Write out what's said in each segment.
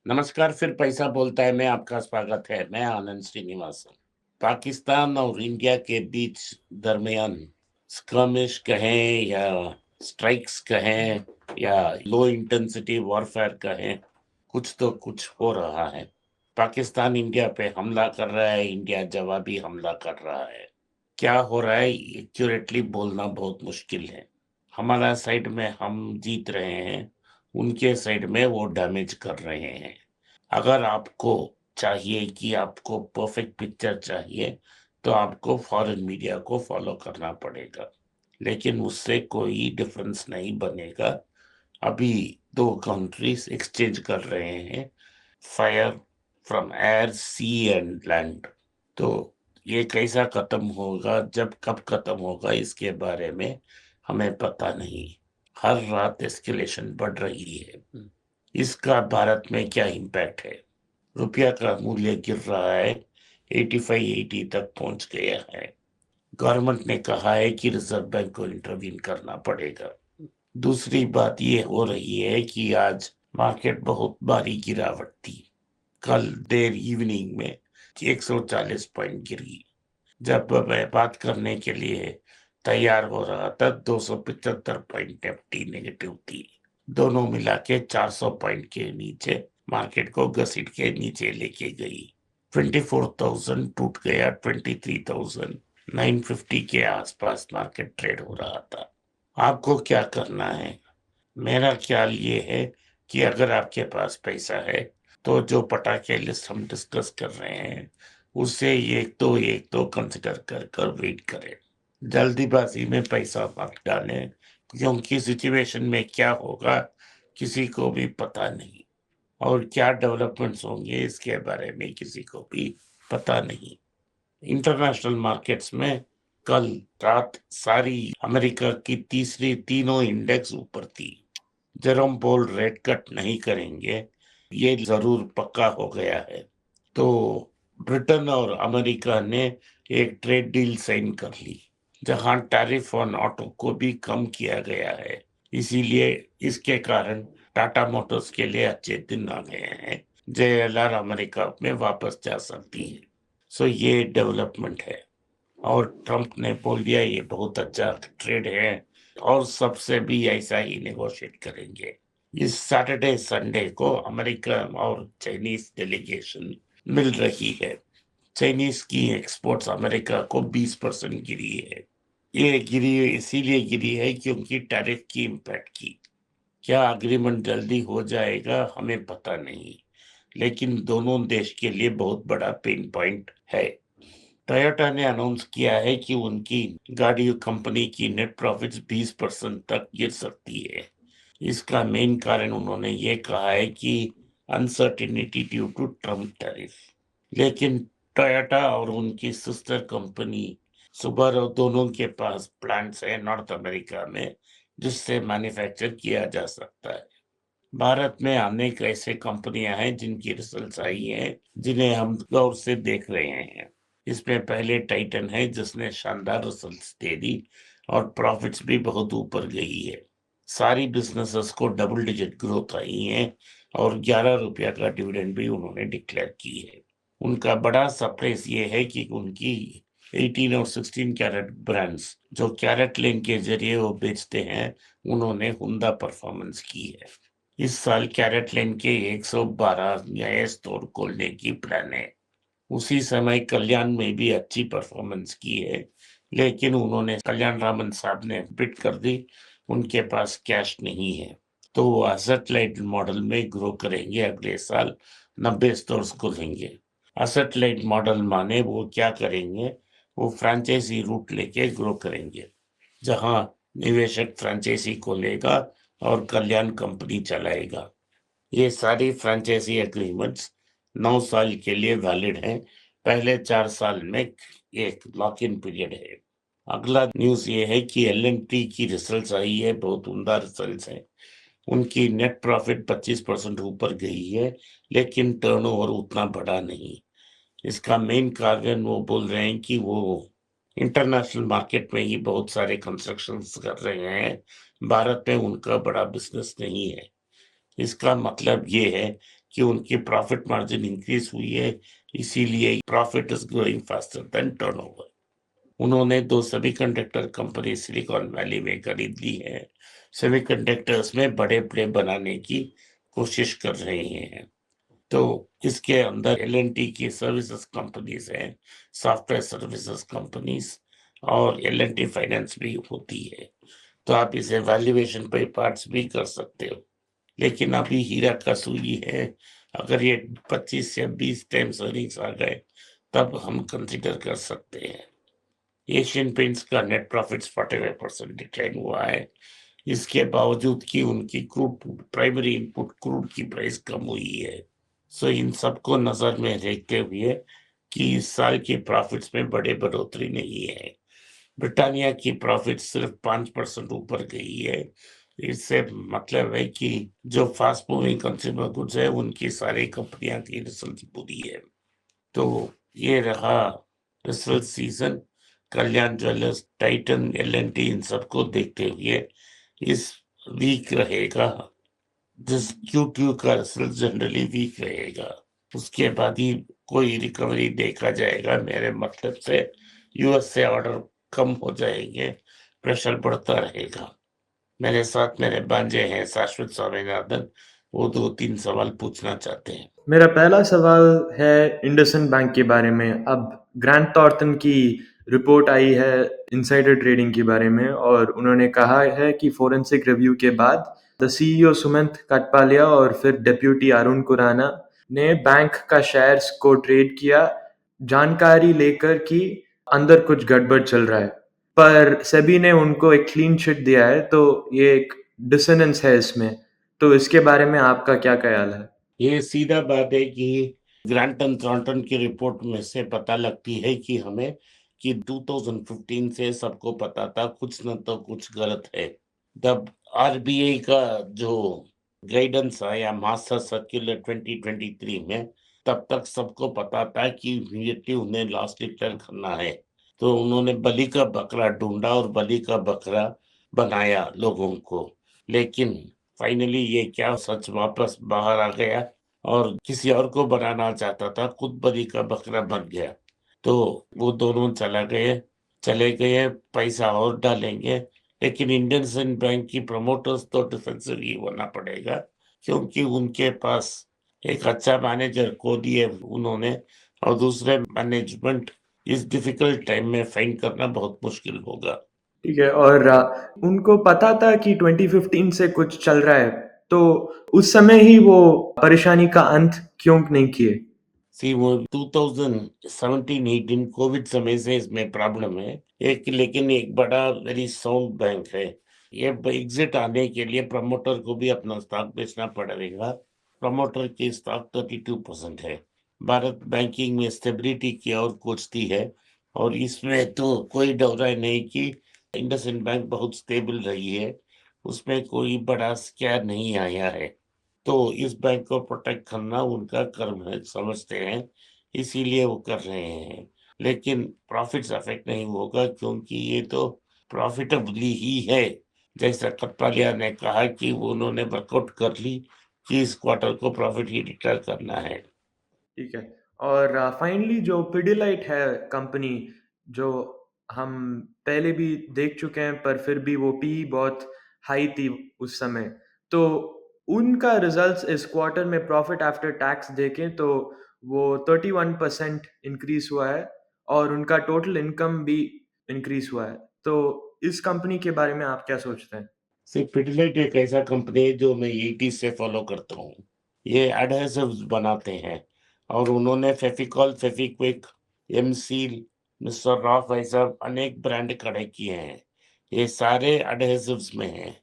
नमस्कार, फिर पैसा बोलता है में आपका स्वागत है। मैं आनंद श्रीनिवासन। पाकिस्तान और इंडिया के बीच दरमियान स्क्रमिश कहें या स्ट्राइक्स कहें या लो इंटेंसिटी वॉरफेयर कहें, कुछ हो रहा है। पाकिस्तान इंडिया पे हमला कर रहा है, इंडिया जवाबी हमला कर रहा है। क्या हो रहा है एक्यूरेटली बोलना बहुत मुश्किल है। हमारा साइड में हम जीत रहे हैं, उनके साइड में वो डैमेज कर रहे हैं। अगर आपको चाहिए कि आपको परफेक्ट पिक्चर चाहिए, तो आपको फॉरेन मीडिया को फॉलो करना पड़ेगा, लेकिन उससे कोई डिफरेंस नहीं बनेगा। अभी दो कंट्रीज एक्सचेंज कर रहे हैं fire from air, sea and land. तो ये कैसा खत्म होगा, जब कब खत्म होगा, इसके बारे में हमें पता नहीं। हर रात एस्केलेशन बढ़ रही है। इसका भारत में क्या इम्पैक्ट है? रुपया का मूल्य गिर रहा है, 85-80 तक पहुंच गया है। गवर्नमेंट ने कहा है कि रिजर्व बैंक को इंटरवीन करना पड़ेगा। दूसरी बात ये हो रही है कि आज मार्केट बहुत भारी गिरावट थी। कल देर इवनिंग में 140 पॉइंट गिरी। जब मैं बात करने के लिए तैयार हो रहा था, 275 पॉइंट निफ्टी नेगेटिव थी। दोनों मिला के 400 पॉइंट के नीचे मार्केट को घसीट के नीचे लेके गई। 24,000 टूट गया, 23,950 के आसपास मार्केट ट्रेड हो रहा था। आपको क्या करना है? मेरा ख्याल ये है कि अगर आपके पास पैसा है, तो जो पटाखे लिस्ट हम डिस्कस कर रहे हैं, उससे एक तो कंसिडर कर वेट करें। जल्दीबाजी में पैसा मत डालें, क्योंकि सिचुएशन में क्या होगा किसी को भी पता नहीं, और क्या डेवलपमेंट्स होंगे इसके बारे में किसी को भी पता नहीं। इंटरनेशनल मार्केट्स में कल रात सारी अमेरिका की तीसरी तीनों इंडेक्स ऊपर थी। जेरोम पोल रेट कट नहीं करेंगे, ये जरूर पक्का हो गया है। तो ब्रिटेन और अमेरिका ने एक ट्रेड डील साइन कर ली, जहां टैरिफ ऑन ऑटो को भी कम किया गया है। इसीलिए इसके कारण टाटा मोटर्स के लिए अच्छे दिन आ गए हैं। जेएलआर अमेरिका में वापस जा सकती है। सो ये डेवलपमेंट है। और ट्रम्प ने बोल दिया ये बहुत अच्छा ट्रेड है, और सबसे भी ऐसा ही नेगोशिएट करेंगे। इस सैटरडे संडे को अमेरिकन और चाइनीज डेलीगेशन मिल रही है। चाइनीज की एक्सपोर्ट्स अमेरिका को 20% गिरी है। ये गिरी इसीलिए गिरी है क्योंकि टैरिफ की इम्पैक्ट की। क्या अग्रीमेंट जल्दी हो जाएगा हमें पता नहीं, लेकिन दोनों देश के लिए बहुत बड़ा पेन पॉइंट है। टोयोटा ने अनाउंस किया है कि उनकी गाड़ी कंपनी की नेट प्रॉफिट्स 20% तक गिर सकती है। इसका मेन कारण उन्होंने ये कहा है कि uncertainty due to Trump tariff. लेकिन टोयोटा और उनकी सिस्टर कंपनी सुबारू दोनों के पास प्लांट्स है नॉर्थ अमेरिका में, जिससे मैन्युफैक्चर किया जा सकता है। भारत में अनेक ऐसे कंपनियां हैं जिनकी रिजल्ट्स आई हैं, जिन्हें हम गौर से देख रहे हैं। इसमें पहले टाइटन है, जिसने शानदार रिजल्ट्स दे दी और प्रॉफिट्स भी बहुत ऊपर गई है। सारी बिजनेसेस को डबल डिजिट ग्रोथ आई है, और 11 रुपया का डिविडेंड भी उन्होंने डिक्लेयर की है। उनका बड़ा सरप्राइज ये है कि उनकी 18 और 16 कैरेट ब्रांड्स जो कैरेट लेन के जरिए वो बेचते हैं, उन्होंने उम्दा परफॉर्मेंस की है। इस साल कैरेट लेन के 112 नए स्टोर खोलने की प्लान है। उसी समय कल्याण में भी अच्छी परफॉर्मेंस की है, लेकिन उन्होंने कल्याण रामन साहब ने बिड कर दी, उनके पास कैश नहीं है। तो वो एसेट लाइट मॉडल में ग्रो करेंगे। अगले साल 90 स्टोर्स खोलेंगे। एसेट लाइट मॉडल माने वो क्या करेंगे, वो फ्रेंचाइजी रूट लेके ग्रो करेंगे, जहां निवेशक फ्रेंचाइजी को लेगा और कल्याण कंपनी चलाएगा। ये सारी फ्रेंचाइजी एग्रीमेंट्स 9 साल के लिए वैलिड हैं। पहले 4 साल में एक लॉक इन पीरियड है। अगला न्यूज ये है कि एल&टी की रिजल्ट्स आई है, बहुत उम्दा रिजल्ट्स हैं। उनकी नेट प्रॉफिट 25% ऊपर गई है, लेकिन टर्नओवर उतना बड़ा नहीं। इसका मेन कारण वो बोल रहे हैं कि वो इंटरनेशनल मार्केट में ही बहुत सारे कंस्ट्रक्शंस कर रहे हैं। भारत में उनका बड़ा बिजनेस नहीं है। इसका मतलब ये है कि उनकी प्रॉफिट मार्जिन इंक्रीज हुई है, इसीलिए profit is growing faster than turnover. उन्होंने 2 सेमीकंडक्टर कंपनी सिलिकॉन वैली में खरीद ली है। सेमीकंडक्टर्स में बड़े प्ले बनाने की कोशिश कर रहे हैं। तो इसके अंदर एल&टी की सर्विसेज कंपनीज हैं, सॉफ्टवेयर सर्विसेज कंपनीज, और एल&टी फाइनेंस भी होती है। तो आप इसे वैल्यूएशन पे पार्ट्स भी कर सकते हो। लेकिन अभी हीरा का सुई है, अगर ये 25 या 20 टाइम्स अर्निंग्स आ गए तब हम कंसिडर कर सकते हैं। एशियन पेंट्स का नेट प्रॉफिट्स 45% डिक्लाइन हुआ है, इसके बावजूद कि उनकी क्रूड प्राइमरी इनपुट क्रूड की प्राइस कम हुई है। सो इन सबको नजर में देखते हुए कि इस साल की प्रॉफिट्स में बड़े बढ़ोतरी नहीं है। ब्रिटानिया की प्रॉफिट सिर्फ 5% ऊपर गई है। इससे मतलब है कि जो फास्ट मूविंग कंज्यूमर गुड्स है उनकी सारी कंपनियां की रिजल्ट बुरी है। तो ये रहा रिजल्ट सीजन। कल्याण ज्वेलर्स, टाइटन, एल&टी इन सबको देखते हुए इस वीक रहेगा। जिस Q2 का रिजल्ट जनरली वीक रहेगा, उसके बाद ही कोई रिकवरी देखा जाएगा। मेरे मतलब से यूएस से ऑर्डर कम हो जाएंगे, प्रेशर बढ़ता रहेगा। मेरे साथ मेरे भांजे हैं शाश्वत स्वामीनाथन, वो 2-3 सवाल पूछना चाहते हैं। मेरा पहला सवाल है इंडसइंड बैंक के बारे में। अब ग्रांट थॉर्नटन की रिपोर्ट आई है इनसाइडर ट्रेडिंग के बारे में, और उन्होंने कहा है कि फोरेंसिक रिव्यू के बाद द सीईओ सुमंत कटपालिया और फिर डेप्यूटी अरुण खुराना ने बैंक का शेयर्स को ट्रेड किया, जानकारी लेकर कि अंदर कुछ गड़बड़ चल रहा है। पर सेबी ने उनको एक क्लीन चिट दिया है, तो ये एक डिसोनेंस है इसमें। तो इसके बारे में आपका क्या ख्याल है? ये सीधा बात है कि ग्रांटन थॉर्नटन की रिपोर्ट में से पता लगती है कि हमें कि 2015 से सबको पता था कुछ न तो कुछ गलत है। तब आरबीआई का जो गाइडेंस आया मास्टर सर्कुलर 2023 में, तब तक सबको पता था कि इमीडिएटली उन्हें लॉस डिक्लेयर करना है। तो उन्होंने बलि का बकरा ढूंढा और बलि का बकरा बनाया लोगों को। लेकिन फाइनली ये क्या सच वापस बाहर आ गया और किसी और को बनाना चाहता था, खुद बलि का बकरा बन गया। तो वो दोनों चले गए, पैसा और डालेंगे। लेकिन इंडियन बैंक की प्रमोटर्स तो डिफेंसिव ही होना पड़ेगा, क्योंकि उनके पास एक अच्छा मैनेजर को दिए उन्होंने, और दूसरे मैनेजमेंट इस डिफिकल्ट टाइम में फाइंड करना बहुत मुश्किल होगा। ठीक है। और उनको पता था कि 2015 से कुछ चल रहा है, तो उस समय ही वो परेशानी का अंत क्यों नहीं किए? सी वो 2017-18 कोविड समय से इसमें प्रॉब्लम है एक, लेकिन एक बड़ा वेरी साउंड बैंक है। ये एग्जिट आने के लिए प्रमोटर को भी अपना स्टॉक बेचना पड़ेगा। प्रमोटर की स्टॉक 32% है। भारत बैंकिंग में स्टेबिलिटी की ओर कोचती है, और इसमें तो कोई डर नहीं कि इंडसइंड बैंक बहुत स्टेबल रही है, उसमें कोई बड़ा स्कैर नहीं आया है। तो इस बैंक को प्रोटेक्ट करना उनका कर्म है, समझते हैं, इसीलिए वो कर रहे हैं। लेकिन प्रॉफिट्स अफेक्ट नहीं होगा, क्योंकि ये तो प्रॉफिटेबली ही है। जैसा कटपालिया ने कहा कि वो उन्होंने वर्कआउट कर ली कि इस क्वार्टर को प्रॉफिट ही डिक्लेयर करना है। ठीक है। और फाइनली जो पिडिलाइट है कंपनी, जो हम पहले भी देख चुके हैं, पर फिर भी वो पी बहुत हाई थी उस समय। तो उनका रिजल्ट्स इस क्वार्टर में प्रॉफिट आफ्टर टैक्स देखें तो वो 31% इंक्रीज हुआ है, और उनका टोटल इनकम भी इंक्रीज हुआ है। तो इस कंपनी के बारे में आप क्या सोचते हैं? सिर्फ पिडिलाइट एक ऐसा कंपनी है जो मैं 80 से फॉलो करता हूँ। ये एडहेसिव्स बनाते हैं, और उन्होंने फेविकॉल, फेविक्विक, एमसील, मिस्टर रॉफ ऐसा अनेक ब्रांड खड़े किए हैं। ये सारे एडहेसिव्स में हैं।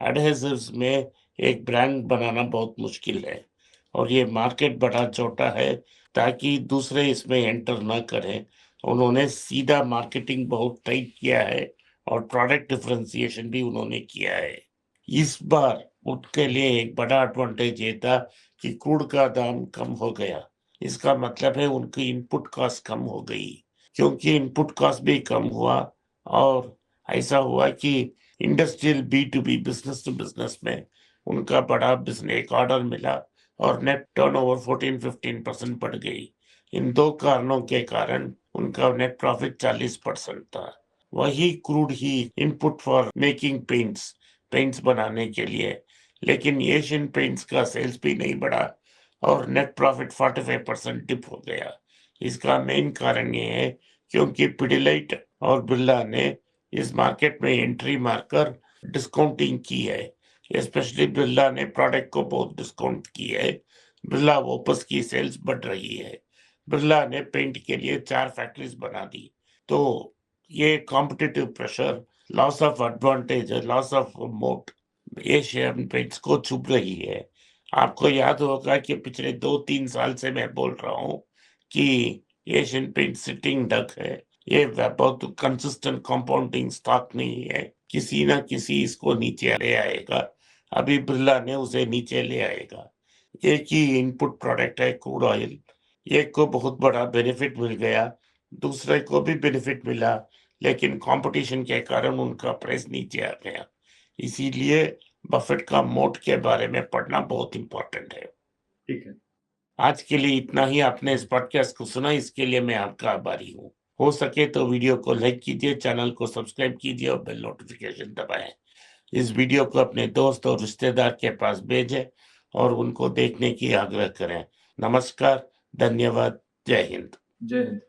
एडहेसिव्स में एक ब्रांड बनाना बहुत मुश्किल है, और ये मार्केट बड़ा छोटा है, ताकि दूसरे इसमें एंटर न करें। उन्होंने सीधा मार्केटिंग बहुत टाइट किया है, और प्रोडक्ट डिफरेंशिएशन भी उन्होंने किया है। इस बार उनके लिए एक बड़ा एडवांटेज ये था कि क्रूड का दाम कम हो गया। इसका मतलब है उनकी इनपुट कॉस्ट कम हो गई। क्योंकि इनपुट कॉस्ट भी कम हुआ, और ऐसा हुआ कि industrial B to B, business to business में उनका बड़ा बिजनेस एक ऑर्डर मिला, और नेट टर्नओवर 14-15% बढ़ गई। इन दो कारणों के कारण उनका नेट प्रॉफिट 40% था। वही crude he input for making paints बनाने के लिए, लेकिन एशियन पेंट्स का सेल्स भी नहीं बढ़ा और नेट प्रॉफिट 45% डिप हो गया। इसका मेन कारण ये है क्योंकि पिडिलाइट और बिरला ने इस मार्केट में एंट्री मारकर डिस्काउंटिंग की है। स्पेशली बिरला ने प्रोडक्ट को बहुत डिस्काउंट की है। बिरला वोपस की सेल्स बढ़ रही है। बिरला ने पेंट के लिए 4 फैक्ट्रीज बना दी। तो ये competitive pressure, loss of advantage, loss of मोट एशियन पेंट्स को चुभ रही है। आपको याद होगा कि पिछले 2-3 साल से मैं बोल रहा हूँ कि एशियन पेंट सिटिंग डक है। ये बहुत कंसिस्टेंट कंपाउंडिंग स्टॉक नहीं है, किसी ना किसी इसको नीचे ले आएगा। अभी बिरला ने उसे नीचे ले आएगा। एक ही इनपुट प्रोडक्ट है क्रूड ऑयल, एक को बहुत बड़ा बेनिफिट मिल गया, दूसरे को भी बेनिफिट मिला, लेकिन कंपटीशन के कारण उनका प्राइस नीचे आ गया। इसीलिए बफेट का मोट के बारे में पढ़ना बहुत इंपॉर्टेंट है। ठीक है। आज के लिए इतना ही। आपने इस पॉडकास्ट को सुना, इसके लिए मैं आपका आभारी हूँ। हो सके तो वीडियो को लाइक कीजिए, चैनल को सब्सक्राइब कीजिए और बेल नोटिफिकेशन दबाएं। इस वीडियो को अपने दोस्त और रिश्तेदार के पास भेजें और उनको देखने की आग्रह करें। नमस्कार, धन्यवाद, जय हिंद। जय हिंद।